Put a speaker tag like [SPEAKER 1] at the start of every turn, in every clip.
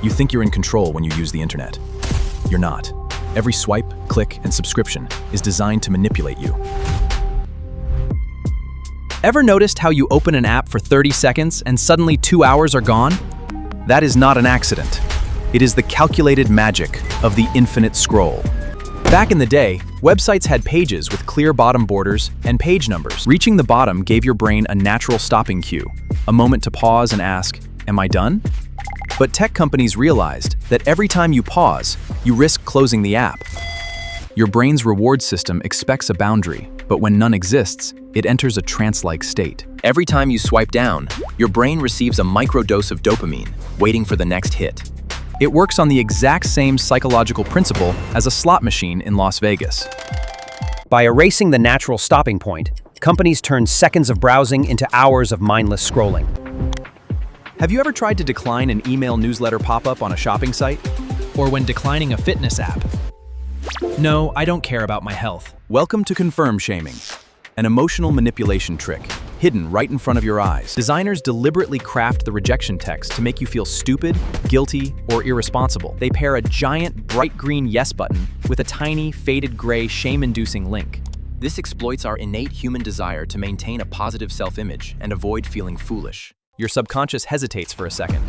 [SPEAKER 1] You think you're in control when you use the internet. You're not. Every swipe, click, and subscription is designed to manipulate you. Ever noticed how you open an app for 30 seconds and suddenly 2 hours are gone? That is not an accident. It is the calculated magic of the infinite scroll. Back in the day, websites had pages with clear bottom borders and page numbers. Reaching the bottom gave your brain a natural stopping cue, a moment to pause and ask, "Am I done?" But tech companies realized that every time you pause, you risk closing the app. Your brain's reward system expects a boundary, but when none exists, it enters a trance-like state. Every time you swipe down, your brain receives a microdose of dopamine, waiting for the next hit. It works on the exact same psychological principle as a slot machine in Las Vegas.
[SPEAKER 2] By erasing the natural stopping point, companies turn seconds of browsing into hours of mindless scrolling.
[SPEAKER 1] Have you ever tried to decline an email newsletter pop-up on a shopping site? Or when declining a fitness app? No, I don't care about my health. Welcome to Confirmshaming, an emotional manipulation trick hidden right in front of your eyes. Designers deliberately craft the rejection text to make you feel stupid, guilty, or irresponsible. They pair a giant bright green yes button with a tiny faded gray shame-inducing link. This exploits our innate human desire to maintain a positive self-image and avoid feeling foolish. Your subconscious hesitates for a second.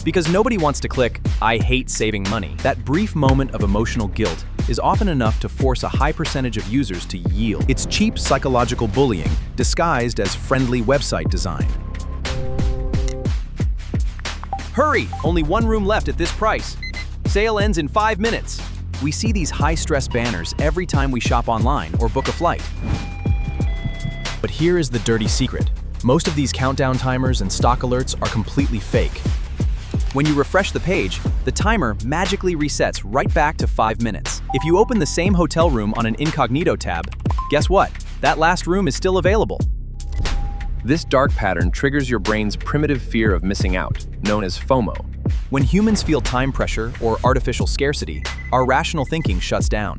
[SPEAKER 1] Because nobody wants to click, "I hate saving money." That brief moment of emotional guilt is often enough to force a high percentage of users to yield. It's cheap psychological bullying disguised as friendly website design. Hurry! Only one room left at this price. Sale ends in 5 minutes. We see these high-stress banners every time we shop online or book a flight. But here is the dirty secret. Most of these countdown timers and stock alerts are completely fake. When you refresh the page, the timer magically resets right back to 5 minutes. If you open the same hotel room on an incognito tab, guess what? That last room is still available. This dark pattern triggers your brain's primitive fear of missing out, known as FOMO. When humans feel time pressure or artificial scarcity, our rational thinking shuts down.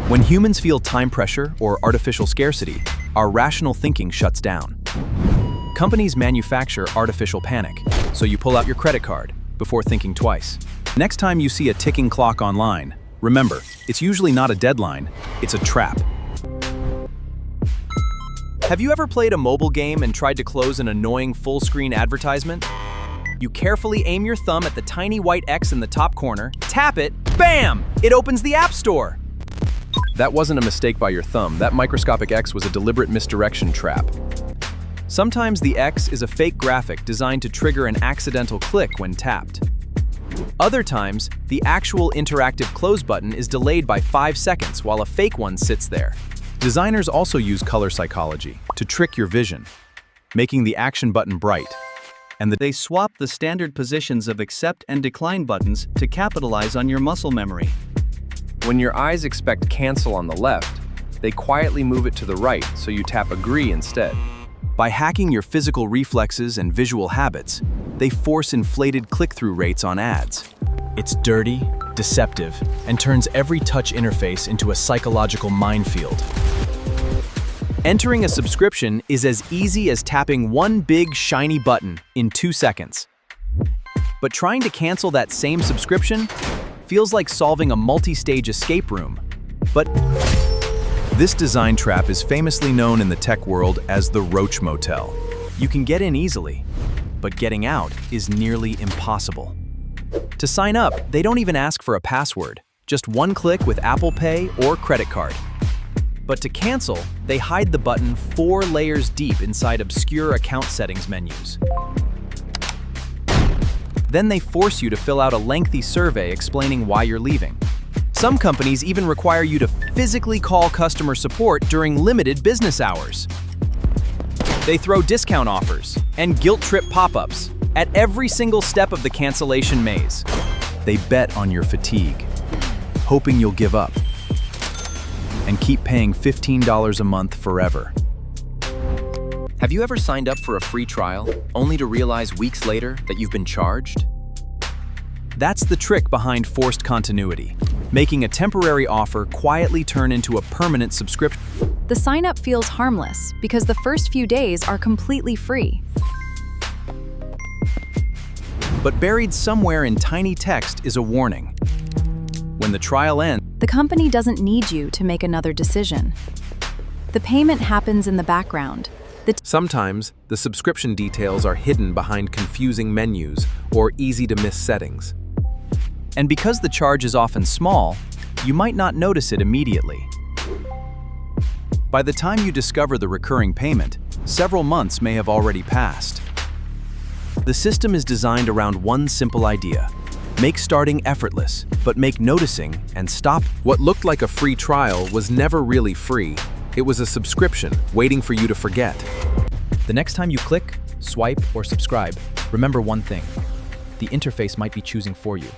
[SPEAKER 1] When humans feel time pressure or artificial scarcity, our rational thinking shuts down. Companies manufacture artificial panic, so you pull out your credit card before thinking twice. Next time you see a ticking clock online, remember, it's usually not a deadline, it's a trap. Have you ever played a mobile game and tried to close an annoying full-screen advertisement? You carefully aim your thumb at the tiny white X in the top corner, tap it, bam! It opens the App Store! That wasn't a mistake by your thumb. That microscopic X was a deliberate misdirection trap. Sometimes the X is a fake graphic designed to trigger an accidental click when tapped. Other times, the actual interactive close button is delayed by 5 seconds while a fake one sits there. Designers also use color psychology to trick your vision, making the action button bright. And they swap the standard positions of accept and decline buttons to capitalize on your muscle memory. When your eyes expect cancel on the left, they quietly move it to the right so you tap agree instead. By hacking your physical reflexes and visual habits, they force inflated click-through rates on ads. It's dirty, deceptive, and turns every touch interface into a psychological minefield. Entering a subscription is as easy as tapping one big shiny button in 2 seconds. But trying to cancel that same subscription feels like solving a multi-stage escape room. But this design trap is famously known in the tech world as the Roach Motel. You can get in easily, but getting out is nearly impossible. To sign up, they don't even ask for a password, just one click with Apple Pay or credit card. But to cancel, they hide the button 4 layers deep inside obscure account settings menus. Then they force you to fill out a lengthy survey explaining why you're leaving. Some companies even require you to physically call customer support during limited business hours. They throw discount offers and guilt trip pop-ups at every single step of the cancellation maze. They bet on your fatigue, hoping you'll give up and keep paying $15 a month forever. Have you ever signed up for a free trial, only to realize weeks later that you've been charged? That's the trick behind forced continuity, making a temporary offer quietly turn into a permanent subscription.
[SPEAKER 3] The sign-up feels harmless because the first few days are completely free.
[SPEAKER 1] But buried somewhere in tiny text is a warning. When the trial ends,
[SPEAKER 3] The company doesn't need you to make another decision. The payment happens in the background.
[SPEAKER 4] Sometimes, the subscription details are hidden behind confusing menus or easy-to-miss settings.
[SPEAKER 1] and because the charge is often small, you might not notice it immediately. By the time you discover the recurring payment, several months may have already passed. The system is designed around one simple idea: make starting effortless, but make noticing and stop.
[SPEAKER 4] What looked like a free trial was never really free. It was a subscription waiting for you to forget.
[SPEAKER 1] The next time you click, swipe, or subscribe, remember one thing: the interface might be choosing for you.